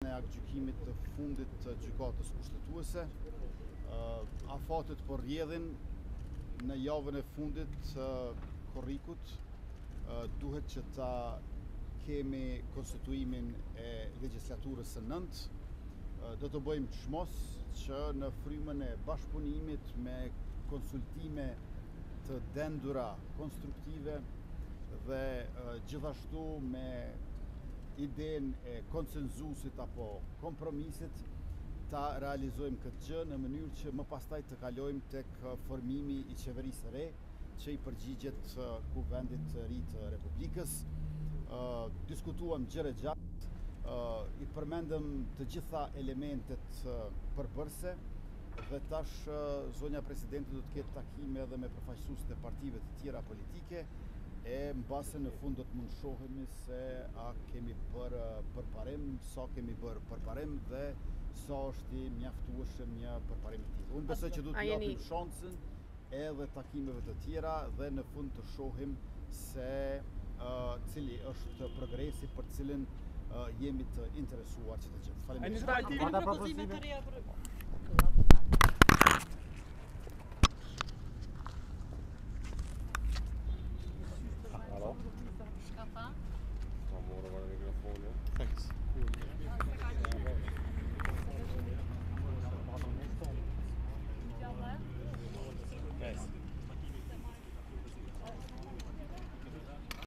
e aktgjykimit të fundit të gjykatës kushtetuese. Afatet po rrjedhin në javën e fundit të korrikut. Duhet që ta kemi konstituimin e legjislaturës së 9. Do të bëjmë çmos që në frymën e bashkëpunimit me konsultime të dendura konstruktive dhe gjithashtu me idenë e konsenzusit apo kompromisit ta realizojmë këtë gjë në mënyrë që më pastaj të kalojmë tek formimi i qeverisë së re që i përgjigjet Kuvendit të ri të Republikës. Diskutuam gjëra gjatë, i përmendëm të gjitha elementet përbërëse dhe tash zonja presidente do të ketë takime edhe me përfaqësuesit e partive të tjera politike e mbase në fund do të mund shohemi se a kemi bërë përparim, sa kemi bërë përparim dhe sa është i mjaftueshëm një përparim i tillë. Unë besoj që duhet të japim shansën edhe takimeve të tjera dhe në fund të shohim se cili është progresi për cilin jemi të interesuar që të gjë. Faleminderit.